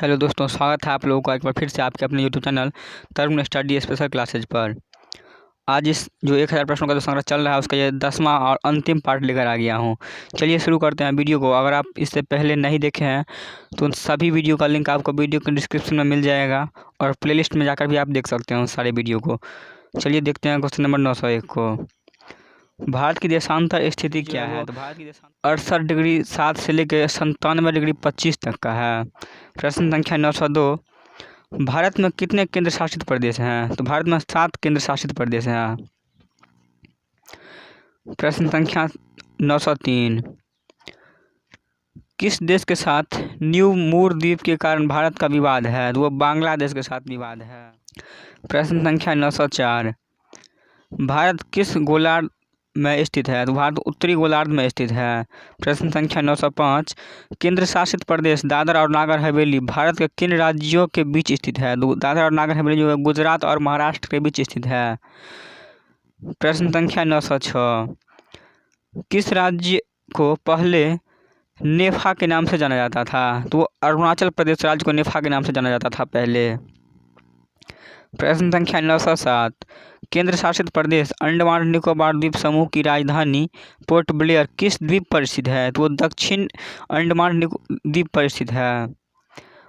Hello दोस्तों, स्वागत है आप लोगों का एक बार फिर से आपके अपने यूट्यूब चैनल तरुण स्टडी स्पेशल क्लासेज पर। आज इस जो 1000 प्रश्नों का जो संग्रह चल रहा है उसका ये 10वां और अंतिम पार्ट लेकर आ गया हूँ। चलिए शुरू करते हैं वीडियो को। अगर आप इससे पहले नहीं देखे हैं तो उन सभी वीडियो का लिंक आपको वीडियो के डिस्क्रिप्शन में मिल जाएगा और प्लेलिस्ट में जाकर भी आप देख सकते हैं उन सारे वीडियो को। चलिए देखते हैं क्वेश्चन नंबर 901 को। भारत की देशांतर स्थिति क्या है? तो भारत की 68 डिग्री 7 से लेकर 97 डिग्री 25 तक का है। प्रश्न संख्या 902। भारत में कितने केंद्र शासित प्रदेश हैं? तो भारत में 7 केंद्र शासित प्रदेश हैं। प्रश्न संख्या 903। किस देश के साथ न्यू मूर द्वीप के कारण भारत का विवाद है? तो वो बांग्लादेश के साथ विवाद है। प्रश्न संख्या 904। भारत किस गोलार्ध में स्थित है? तो भारत उत्तरी गोलार्ध में स्थित है। प्रश्न संख्या 905। केंद्र शासित प्रदेश दादरा और नागर हवेली भारत के किन राज्यों के बीच स्थित है? तो दादरा और नागर हवेली जो है गुजरात और महाराष्ट्र के बीच स्थित है। प्रश्न संख्या 906। किस राज्य को पहले नेफा के नाम से जाना जाता था? तो अरुणाचल प्रदेश राज्य को नेफा के नाम से जाना जाता था पहले। प्रश्न संख्या 907। केंद्र शासित प्रदेश अंडमान निकोबार द्वीप समूह की राजधानी पोर्ट ब्लेयर किस द्वीप पर स्थित है? तो वो दक्षिण अंडमान द्वीप पर स्थित है।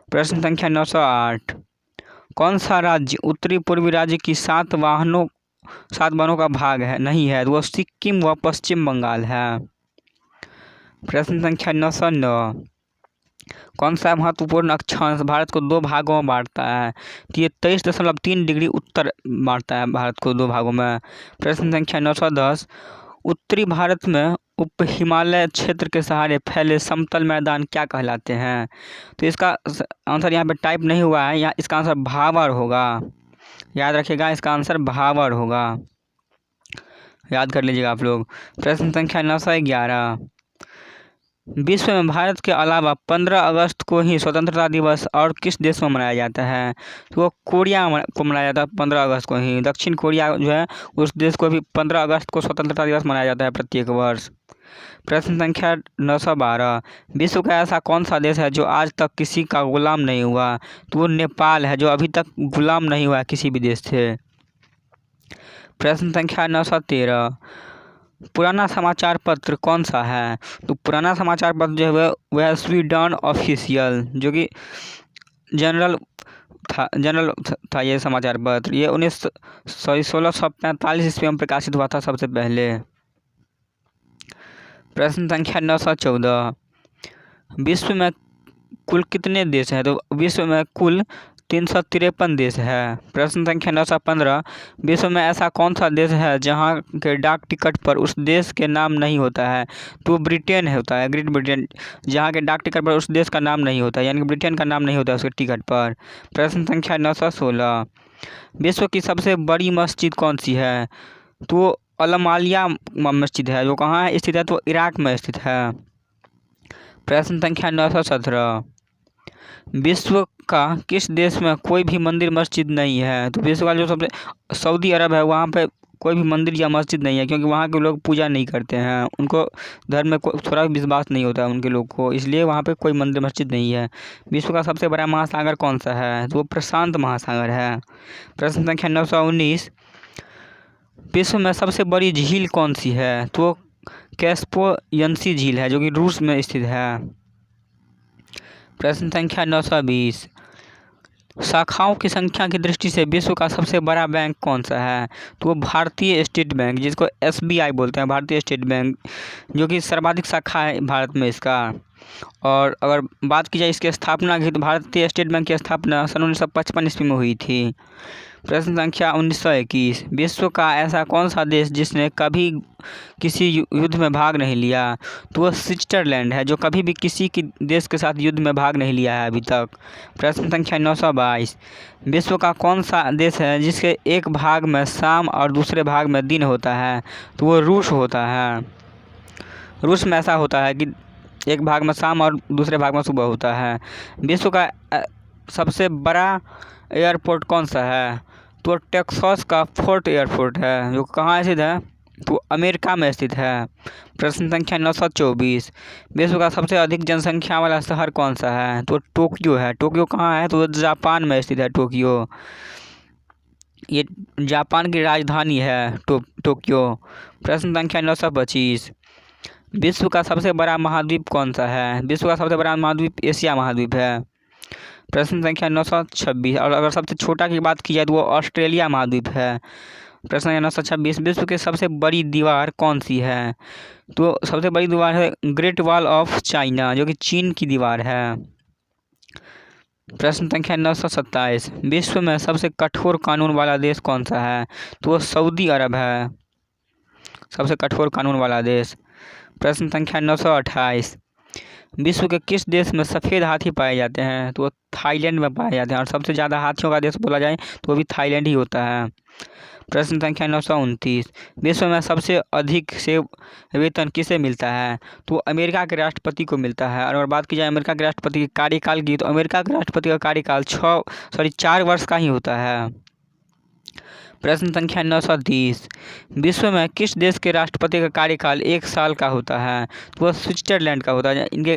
प्रश्न संख्या 908। कौन सा राज्य उत्तरी पूर्वी राज्य की 7 वनों का भाग है नहीं है? तो वो सिक्किम व पश्चिम बंगाल है। प्रश्न संख्या 909। कौन सा महत्वपूर्ण अक्षांश भारत को 2 भागों में बांटता है? तो ये 23.3 डिग्री उत्तर बांटता है भारत को 2 भागों में। प्रश्न संख्या 910। उत्तरी भारत में उप हिमालय क्षेत्र के सहारे फैले समतल मैदान क्या कहलाते हैं? तो इसका आंसर यहाँ पे टाइप नहीं हुआ है, यहाँ इसका आंसर भावर होगा। याद रखिएगा, इसका आंसर भावर होगा, याद कर लीजिएगा आप लोग। प्रश्न संख्या 911। विश्व में भारत के अलावा 15 अगस्त को ही स्वतंत्रता दिवस और किस देश में मनाया जाता है? तो वो कोरिया को मनाया जाता है 15 अगस्त को ही। दक्षिण कोरिया जो है उस देश को भी 15 अगस्त को स्वतंत्रता दिवस मनाया जाता है प्रत्येक वर्ष। प्रश्न संख्या 912। विश्व का ऐसा कौन सा देश है जो आज तक किसी का गुलाम नहीं हुआ? तो वो नेपाल है जो अभी तक गुलाम नहीं हुआ किसी भी देश से। प्रश्न संख्या 913। पुराना समाचार पत्र कौन सा है? तो पुराना समाचार पत्र जो है वह है स्वीडन ऑफिशियल, जो कि जनरल था ये समाचार पत्र। ये 1645 ईस्वी में प्रकाशित हुआ था सबसे पहले। प्रश्न संख्या 914। विश्व में कुल कितने देश हैं? तो विश्व में कुल 353 देश है। प्रश्न संख्या 915। विश्व में ऐसा कौन सा देश है जहां के डाक टिकट पर उस देश के नाम नहीं होता है? तो ब्रिटेन होता है, ग्रेट ब्रिटेन, जहां के डाक टिकट पर उस देश का नाम नहीं होता है, यानी कि ब्रिटेन का नाम नहीं होता है उसके टिकट पर। प्रश्न संख्या 916। विश्व की सबसे बड़ी मस्जिद कौन सी है? तो अलमालिया मस्जिद है, जो कहाँ स्थित है? तो इराक में स्थित है। प्रश्न संख्या 917। विश्व का किस देश में कोई भी मंदिर मस्जिद नहीं है? तो विश्व का जो सबसे सऊदी अरब है वहाँ पे कोई भी मंदिर या मस्जिद नहीं है, क्योंकि वहाँ के लोग पूजा नहीं करते हैं, उनको धर्म में थोड़ा भी विश्वास नहीं होता है उनके लोग को, इसलिए वहाँ पे कोई मंदिर मस्जिद नहीं है। विश्व का सबसे बड़ा महासागर कौन सा है? तो वो प्रशांत महासागर है। प्रश्न संख्या 919। विश्व में सबसे बड़ी झील कौन सी है? तो कैस्पियन झील है, जो कि रूस में स्थित है। प्रश्न संख्या 920। शाखाओं की संख्या की दृष्टि से विश्व का सबसे बड़ा बैंक कौन सा है? तो वो भारतीय स्टेट बैंक, जिसको SBI बोलते हैं, भारतीय स्टेट बैंक, जो कि सर्वाधिक शाखा है भारत में इसका। और अगर बात की जाए इसकी स्थापना की, तो भारतीय स्टेट बैंक की स्थापना सन 1955 ईस्वी में हुई थी। प्रश्न संख्या 1921। विश्व का ऐसा कौन सा देश जिसने कभी किसी युद्ध में भाग नहीं लिया? तो वह स्विट्जरलैंड है, जो कभी भी किसी की देश के साथ युद्ध में भाग नहीं लिया है अभी तक। प्रश्न संख्या 922। विश्व का कौन सा देश है जिसके एक भाग में शाम और दूसरे भाग में दिन होता है? तो वो रूस होता है। रूस में ऐसा होता है कि एक भाग में शाम और दूसरे भाग में सुबह होता है। विश्व का सबसे बड़ा एयरपोर्ट कौन सा है? तो टेक्सास का फोर्ट एयरपोर्ट है, जो कहाँ स्थित है? तो अमेरिका में स्थित है। प्रश्न संख्या 924, विश्व का सबसे अधिक जनसंख्या वाला शहर कौन सा है? तो टोक्यो है। टोक्यो कहाँ है? तो जापान में स्थित है टोक्यो। ये जापान की राजधानी है टोक्यो। प्रश्न संख्या 925, विश्व का सबसे बड़ा महाद्वीप कौन सा है? विश्व का सबसे बड़ा महाद्वीप एशिया महाद्वीप है। प्रश्न संख्या 926, और अगर सबसे छोटा की बात की जाए तो वो ऑस्ट्रेलिया महाद्वीप है। प्रश्न संख्या 926, विश्व की सबसे बड़ी दीवार कौन सी है? तो सबसे बड़ी दीवार है ग्रेट वॉल ऑफ चाइना, जो कि चीन की दीवार है। प्रश्न संख्या 927, विश्व में सबसे कठोर कानून वाला देश कौन सा है? तो वो सऊदी अरब है, सबसे कठोर कानून वाला देश। प्रश्न संख्या 928, विश्व के किस देश में सफ़ेद हाथी पाए जाते हैं? तो वो थाईलैंड में पाए जाते हैं, और सबसे ज़्यादा हाथियों का देश बोला जाए तो वो भी थाईलैंड ही होता है। प्रश्न संख्या 929, विश्व में सबसे अधिक से वेतन किसे मिलता है? तो अमेरिका के राष्ट्रपति को मिलता है। और अगर बात की जाए अमेरिका के राष्ट्रपति के कार्यकाल की, तो अमेरिका के राष्ट्रपति का कार्यकाल 4 वर्ष का ही होता है। प्रश्न संख्या 930, विश्व में किस देश के राष्ट्रपति का कार्यकाल 1 साल का होता है? तो वह स्विट्जरलैंड का होता है। इनके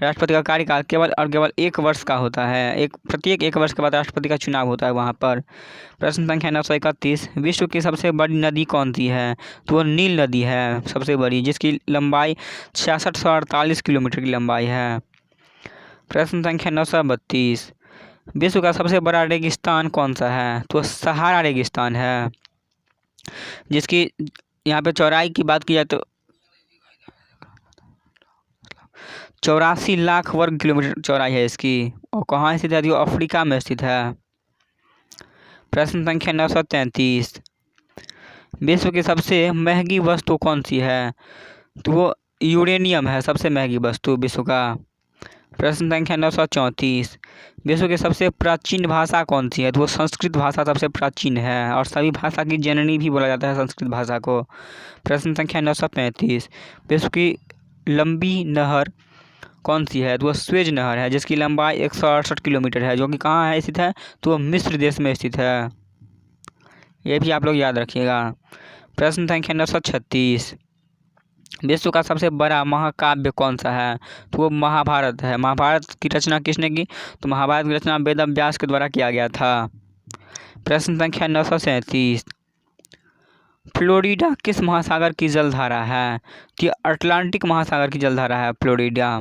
राष्ट्रपति का कार्यकाल केवल 1 वर्ष का होता है। प्रत्येक 1 वर्ष के बाद राष्ट्रपति का चुनाव होता है वहाँ पर। प्रश्न संख्या 931, विश्व की सबसे बड़ी नदी कौन सी है? तो वो नील नदी है सबसे बड़ी, जिसकी लंबाई 6648 किलोमीटर की लंबाई है। प्रश्न संख्या 932, विश्व का सबसे बड़ा रेगिस्तान कौन सा है? तो सहारा रेगिस्तान है, जिसकी यहाँ पे चौड़ाई की बात की जाए तो 84 लाख वर्ग किलोमीटर चौड़ाई है इसकी। और कहाँ स्थित है? तो अफ्रीका में स्थित है। प्रश्न संख्या 933, विश्व की सबसे महंगी वस्तु कौन सी है? तो वो यूरेनियम है, सबसे महंगी वस्तु विश्व का। प्रश्न संख्या 934, विश्व की सबसे प्राचीन भाषा कौन सी है? तो वो संस्कृत भाषा सबसे प्राचीन है, और सभी भाषा की जननी भी बोला जाता है संस्कृत भाषा को। प्रश्न संख्या 935, विश्व की लंबी नहर कौन सी है? तो वो स्वेज नहर है, जिसकी लंबाई 168 किलोमीटर है, जो कि कहाँ है स्थित है? तो वो मिस्र देश में स्थित है। ये भी आप लोग याद रखिएगा। प्रश्न संख्या 936, विश्व का सबसे बड़ा महाकाव्य कौन सा है? तो वो महाभारत है। महाभारत की रचना किसने की? तो महाभारत की रचना वेद व्यास के द्वारा किया गया था। प्रश्न संख्या 937, फ्लोरिडा किस महासागर की जलधारा है? तो अटलांटिक महासागर की जलधारा है फ्लोरिडा।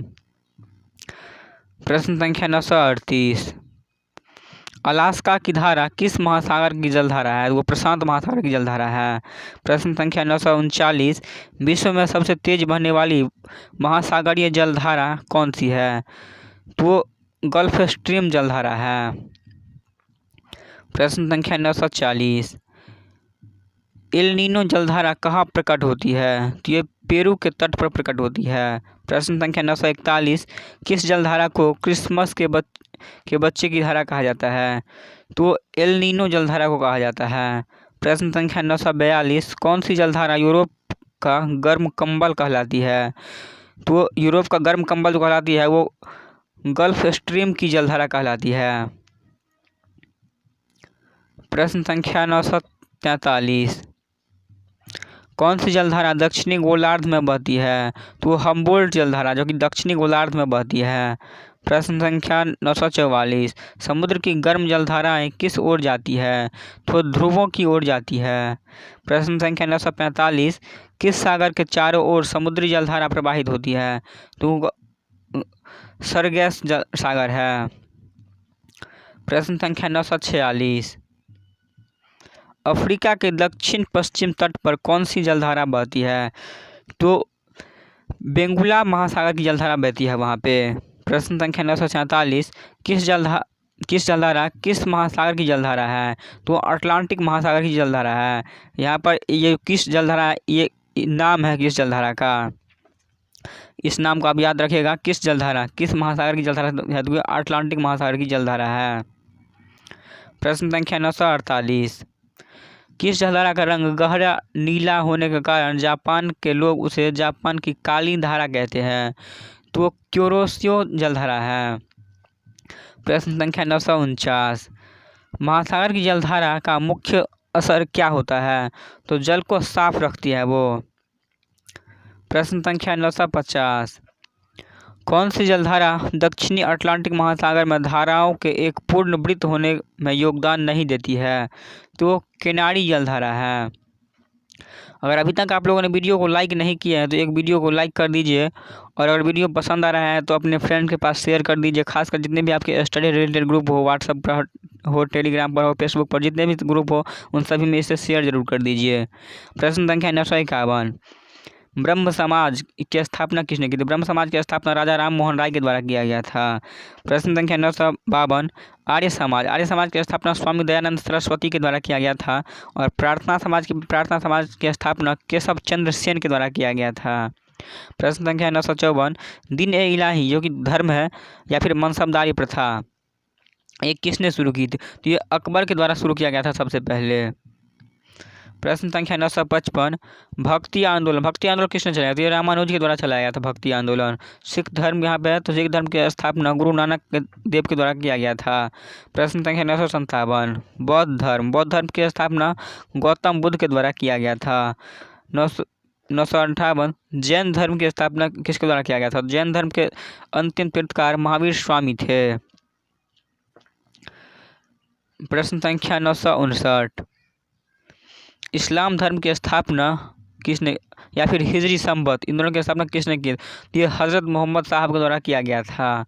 प्रश्न संख्या 938, अलास्का की धारा किस महासागर की जलधारा है? वो प्रशांत महासागर की जलधारा है। प्रश्न संख्या 939, विश्व में सबसे तेज बहने वाली महासागरीय जलधारा कौन सी है? तो वो गल्फ स्ट्रीम जलधारा है। प्रश्न संख्या 940, एल नीनो जलधारा कहाँ प्रकट होती है? तो ये पेरू के तट पर प्रकट होती है। प्रश्न संख्या 941, किस जलधारा को क्रिसमस के बच्चे की धारा कहा जाता है? तो एल नीनो जलधारा को कहा जाता है। प्रश्न संख्या 942, कौन सी जलधारा यूरोप का गर्म कंबल कहलाती है? तो यूरोप का गर्म कंबल जो कहलाती है वो गल्फ स्ट्रीम की जलधारा कहलाती है। प्रश्न संख्या 943, कौन सी जलधारा दक्षिणी गोलार्ध में बहती है? तो हम्बोल्ट जलधारा, जो कि दक्षिणी गोलार्ध में बहती है। प्रश्न संख्या 944, समुद्र की गर्म जलधाराएं किस ओर जाती है? तो ध्रुवों की ओर जाती है। प्रश्न संख्या 945, किस सागर के चारों ओर समुद्री जलधारा प्रवाहित होती है? तो सरगेस सागर है। प्रश्न संख्या 946, अफ्रीका के दक्षिण पश्चिम तट पर कौन सी जलधारा बहती है? तो बेंगुला महासागर की जलधारा बहती है वहाँ पे। प्रश्न संख्या 947, किस जलधारा किस महासागर की जलधारा है? तो अटलांटिक महासागर की जलधारा है। यहाँ पर ये किस जलधारा, ये नाम है किस जलधारा का, इस नाम को आप याद रखिएगा। किस जलधारा, किस महासागर की जलधारा है? तो अटलांटिक महासागर की जलधारा है। प्रश्न संख्या 948, किस जलधारा का रंग गहरा नीला होने के कारण जापान के लोग उसे जापान की काली धारा कहते हैं? तो क्यूरोसियो जलधारा है। प्रश्न संख्या 949, महासागर की जलधारा का मुख्य असर क्या होता है? तो जल को साफ रखती है वो। प्रश्न संख्या 950। कौन सी जलधारा दक्षिणी अटलांटिक महासागर में धाराओं के एक पूर्ण वृत्त होने में योगदान नहीं देती है? तो वो किनारी जलधारा है। अगर अभी तक आप लोगों ने वीडियो को लाइक नहीं किया है तो एक वीडियो को लाइक कर दीजिए, और अगर वीडियो पसंद आ रहा है तो अपने फ्रेंड के पास शेयर कर दीजिए। खासकर जितने भी आपके स्टडी रिलेटेड ग्रुप हो, व्हाट्सएप पर हो, टेलीग्राम पर हो, फेसबुक पर, जितने भी ग्रुप हो उन सभी में इसे शेयर जरूर कर दीजिए। प्रश्न संख्या 951। ब्रह्म समाज की स्थापना किसने की थी? ब्रह्म समाज की स्थापना राजा राम मोहन राय के द्वारा किया गया था। प्रश्न संख्या 952। आर्य समाज की स्थापना स्वामी दयानंद सरस्वती के द्वारा किया गया था। और प्रार्थना समाज की स्थापना केशव चंद्र सेन के द्वारा किया गया था। प्रश्न संख्या 954। दिन ए इलाही जो कि धर्म है या फिर मनसबदारी प्रथा, ये किसने शुरू की थी? तो ये अकबर के द्वारा शुरू किया गया था सबसे पहले। प्रश्न संख्या 955। भक्ति आंदोलन किसने चलाया? तो ये रामानुज के द्वारा चलाया गया था भक्ति आंदोलन। सिख धर्म यहाँ पे है तो सिख धर्म की स्थापना गुरु नानक देव के द्वारा किया गया था। प्रश्न संख्या 957। बौद्ध धर्म की स्थापना गौतम बुद्ध के द्वारा किया गया था। 958। जैन धर्म की स्थापना किसके द्वारा किया गया था? जैन धर्म के अंतिम तीर्थकार महावीर स्वामी थे। प्रश्न संख्या 959। इस्लाम धर्म की स्थापना किसने, या फिर हिजरी संबत, इन दोनों की स्थापना किसने की? ये हज़रत मोहम्मद साहब के द्वारा किया गया था।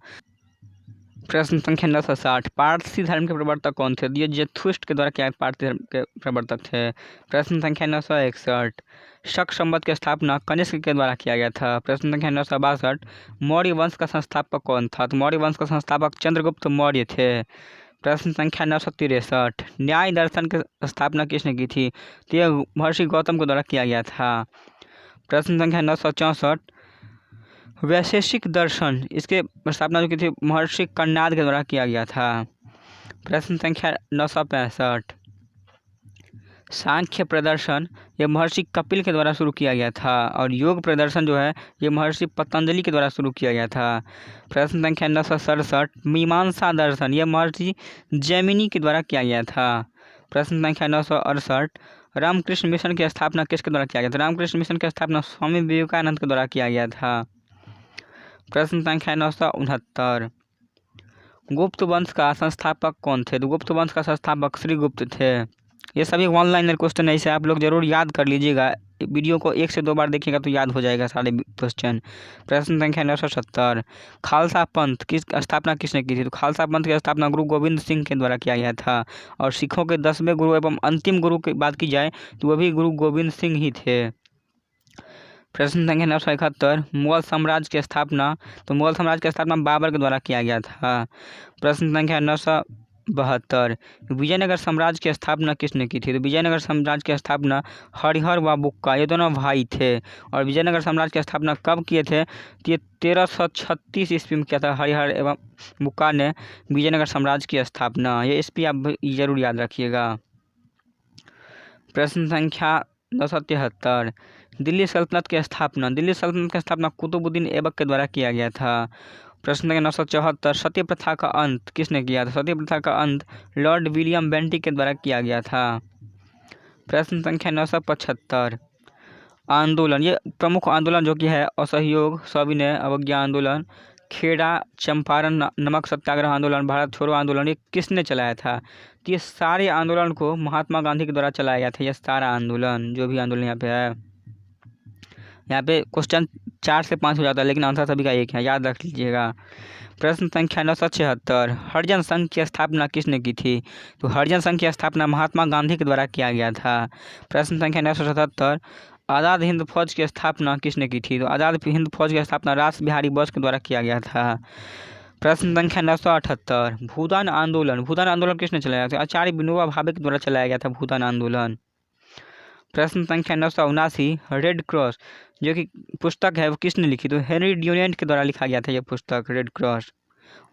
प्रश्न संख्या 960। पारसी धर्म के प्रवर्तक कौन थे? ये जथुष्ट के द्वारा क्या पारसी धर्म के प्रवर्तक थे। प्रश्न संख्या 961। शक संबत की स्थापना कनिष्क के द्वारा किया गया था। प्रश्न संख्या 962। मौर्य वंश का संस्थापक कौन था? तो मौर्य वंश का संस्थापक चंद्रगुप्त मौर्य थे। प्रश्न संख्या 963। न्याय दर्शन की स्थापना किसने की थी? तो यह महर्षि गौतम के द्वारा किया गया था। प्रश्न संख्या 964। वैशेषिक दर्शन, इसके स्थापना जो की थी महर्षि कणाद के द्वारा किया गया था। प्रश्न संख्या 965। सांख्य प्रदर्शन ये महर्षि कपिल के द्वारा शुरू किया गया था। और योग प्रदर्शन जो है ये महर्षि पतंजलि के द्वारा शुरू किया गया था। प्रश्न संख्या 967। मीमांसा दर्शन ये महर्षि जैमिनी के द्वारा किया गया था। प्रश्न संख्या 968। रामकृष्ण मिशन की स्थापना किसके द्वारा किया गया था? रामकृष्ण मिशन की स्थापना स्वामी विवेकानंद के द्वारा किया गया था। प्रश्न संख्या 969। गुप्त वंश का संस्थापक कौन थे? तो गुप्त वंश का संस्थापक श्रीगुप्त थे। ये सभी ऑनलाइन क्वेश्चन है, इसे आप लोग जरूर याद कर लीजिएगा। वीडियो को 1 से 2 बार देखिएगा तो याद हो जाएगा सारे क्वेश्चन। प्रश्न संख्या 970। खालसा पंथ की स्थापना किसने की थी? तो खालसा पंथ की स्थापना गुरु गोविंद सिंह के द्वारा किया गया था। और सिखों के 10वें गुरु एवं अंतिम गुरु की बात की जाए तो वह भी गुरु गोविंद सिंह ही थे। प्रश्न संख्या 971। मुगल साम्राज्य की स्थापना, तो मुगल साम्राज्य की स्थापना बाबर के द्वारा किया गया था। प्रश्न संख्या 972। विजयनगर साम्राज्य की स्थापना किसने की थी? तो विजयनगर साम्राज्य की स्थापना हरिहर व बुक्का ये दोनों भाई थे। और विजयनगर साम्राज्य की स्थापना कब किए थे? तो ये 1336 ईस्वी में किया था हरिहर एवं बुक्का ने विजयनगर साम्राज्य की स्थापना। ये ईस्वी आप जरूर याद रखिएगा। प्रश्न संख्या 973। दिल्ली सल्तनत की स्थापना कुतुबुद्दीन ऐबक के द्वारा किया गया था। प्रश्न संख्या 974। सती प्रथा का अंत किसने किया था? सती प्रथा का अंत लॉर्ड विलियम बेंटिक के द्वारा किया गया था। प्रश्न संख्या 975। आंदोलन, ये प्रमुख आंदोलन जो कि है असहयोग, सविनय अवज्ञा आंदोलन, खेड़ा चंपारण नमक सत्याग्रह आंदोलन, भारत छोड़ो आंदोलन, ये किसने चलाया था? तो ये सारे आंदोलन को महात्मा गांधी के द्वारा चलाया गया था। ये सारा आंदोलन जो भी आंदोलन यहाँ पे है, यहाँ पे क्वेश्चन 4 से 5 हो जाता है लेकिन आंसर सभी का एक है, याद रख लीजिएगा। प्रश्न संख्या 976। हरिजन संघ की स्थापना किसने की थी? तो हरिजन संघ की स्थापना महात्मा गांधी के द्वारा किया गया था। प्रश्न संख्या 977। आज़ाद हिंद फौज की स्थापना किसने की थी? तो आज़ाद हिंद फौज की स्थापना रास बिहारी बोस के द्वारा किया गया था। प्रश्न संख्या 978। भूदान आंदोलन किसने चलाया था? आचार्य विनोबा भावे के द्वारा चलाया गया था भूदान आंदोलन। प्रश्न संख्या 979। रेड क्रॉस जो कि पुस्तक है वो किसने लिखी? तो हेनरी ड्यूरेंट के द्वारा लिखा गया था यह पुस्तक रेड क्रॉस।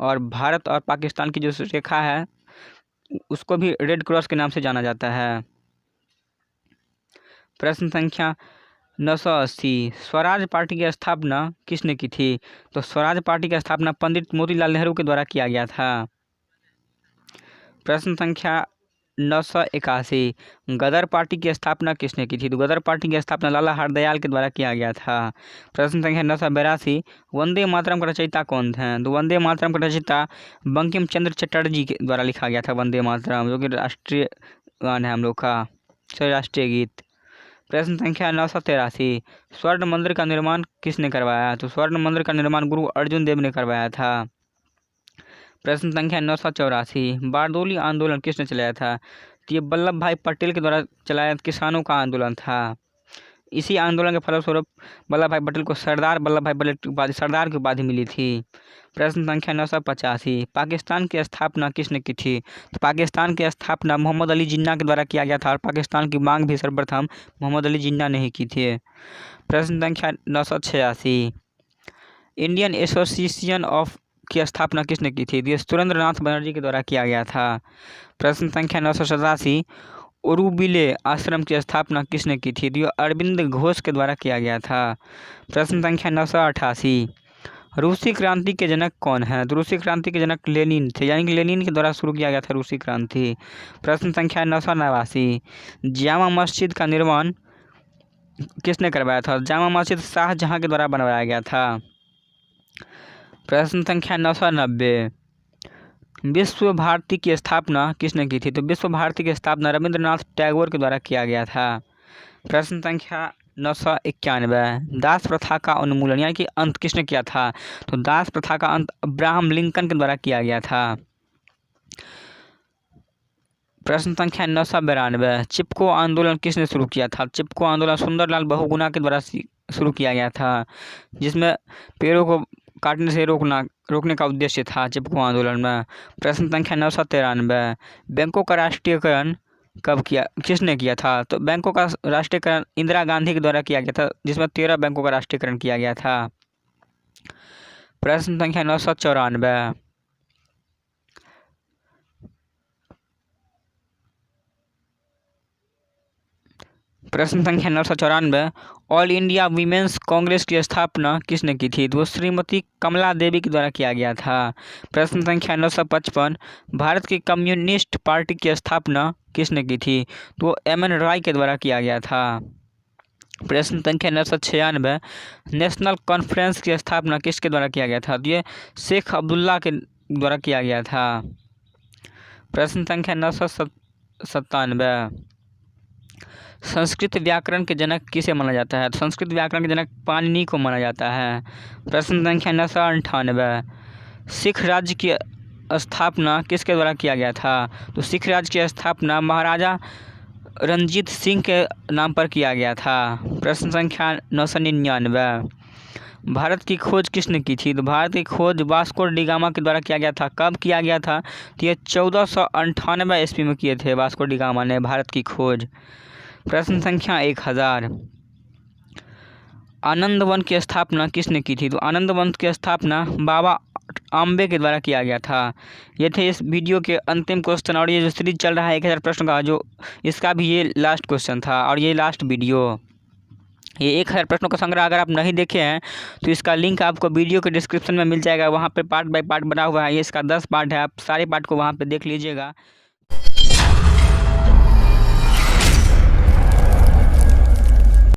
और भारत और पाकिस्तान की जो रेखा है उसको भी रेड क्रॉस के नाम से जाना जाता है। प्रश्न संख्या 980। स्वराज पार्टी की स्थापना किसने की थी? तो स्वराज पार्टी की स्थापना पंडित मोतीलाल नेहरू के द्वारा किया गया था। प्रश्न संख्या 1981। गदर पार्टी की स्थापना किसने की थी? तो गदर पार्टी की स्थापना लाला हरदयाल के द्वारा किया गया था। प्रश्न संख्या 982। वंदे मातरम का रचयिता कौन थे? तो वंदे मातरम का रचयिता बंकिम चंद्र चटर्जी के द्वारा लिखा गया था वंदे मातरम, जो कि राष्ट्रीय गान है हम लोग का, राष्ट्रीय गीत। प्रश्न संख्या 983। स्वर्ण मंदिर का निर्माण किसने करवाया? तो स्वर्ण मंदिर का निर्माण गुरु अर्जुन देव ने करवाया था। प्रश्न संख्या 984। बारडोली आंदोलन किसने चलाया था? तो ये वल्लभ भाई पटेल के द्वारा चलाया किसानों का आंदोलन था। इसी आंदोलन के फलस्वरूप वल्लभ भाई पटेल को सरदार वल्लभ भाई पटेल की उपाधि, सरदार की उपाधि मिली थी। प्रश्न संख्या 985। पाकिस्तान की स्थापना किसने की थी? तो पाकिस्तान की स्थापना मोहम्मद अली जिन्ना के द्वारा किया गया था और पाकिस्तान की मांग भी सर्वप्रथम मोहम्मद अली जिन्ना ने ही की थी। प्रश्न संख्या 986। इंडियन एसोसिएशन ऑफ की स्थापना किसने की थी? ये सुरेंद्र नाथ बनर्जी के द्वारा किया गया था। प्रश्न संख्या 987। ओरुविले आश्रम की स्थापना किसने की थी? तो अरविंद घोष के द्वारा किया गया था। प्रश्न संख्या 988। रूसी क्रांति के जनक कौन है? तो रूसी क्रांति के जनक लेनिन थे, यानी कि लेनिन के द्वारा शुरू किया गया था रूसी क्रांति। प्रश्न संख्या 989। जामा मस्जिद का निर्माण किसने करवाया था? जामा मस्जिद शाहजहां के द्वारा बनवाया गया था। प्रश्न संख्या 990। विश्व भारती की स्थापना किसने की थी? तो विश्व भारती की स्थापना रविंद्रनाथ टैगोर के द्वारा किया गया था। प्रश्न संख्या 991। दास प्रथा का उन्मूलन यानी कि अंत किसने किया था? तो दास प्रथा का अंत अब्राहम लिंकन के द्वारा किया गया था। प्रश्न संख्या 992। चिपको आंदोलन किसने शुरू किया था? चिपको आंदोलन सुंदरलाल बहुगुणा के द्वारा शुरू किया गया था, जिसमें पेड़ों को काटने से रोकने का उद्देश्य था चिपको आंदोलन में। प्रश्न संख्या 993। बैंकों का राष्ट्रीयकरण कब किया, किसने किया था? तो बैंकों का राष्ट्रीयकरण इंदिरा गांधी के द्वारा किया गया था, जिसमें 13 बैंकों का राष्ट्रीयकरण किया गया था। प्रश्न संख्या 994। प्रश्न संख्या 994। ऑल इंडिया वीमेंस कांग्रेस की स्थापना किसने की थी? तो श्रीमती कमला देवी के द्वारा किया गया था। प्रश्न संख्या 955। भारत की कम्युनिस्ट पार्टी की स्थापना किसने की थी? तो एम.एन. रॉय के द्वारा किया गया था। प्रश्न संख्या 996। नेशनल कॉन्फ्रेंस की स्थापना किसके द्वारा किया गया था? तो ये शेख अब्दुल्ला के द्वारा किया गया था। प्रश्न संख्या 997। संस्कृत व्याकरण के जनक किसे माना जाता है? तो संस्कृत व्याकरण के जनक पाणिनि को माना जाता है। प्रश्न संख्या 998। सिख राज्य की स्थापना किसके द्वारा किया गया था? तो सिख राज्य की स्थापना महाराजा रणजीत सिंह के नाम पर किया गया था। प्रश्न संख्या 999। भारत की खोज किसने की थी? तो भारत की खोज वास्को डी गामा के द्वारा किया गया था। कब किया गया था? तो ये 1498 ईस्वी में किए थे वास्को डी गामा ने भारत की खोज। प्रश्न संख्या 1000। आनंद वन की स्थापना किसने की थी? तो आनंद वन की स्थापना बाबा आम्बे के द्वारा किया गया था। ये थे इस वीडियो के अंतिम क्वेश्चन, और ये जो सीरीज चल रहा है 1000 प्रश्न का, जो इसका भी ये लास्ट क्वेश्चन था और ये लास्ट वीडियो। ये 1000 प्रश्नों का संग्रह अगर आप नहीं देखे हैं तो इसका लिंक आपको वीडियो के डिस्क्रिप्शन में मिल जाएगा। वहाँ पे पार्ट बाय पार्ट बना हुआ है, ये इसका 10 पार्ट है, आप सारे पार्ट को वहाँ पे देख लीजिएगा।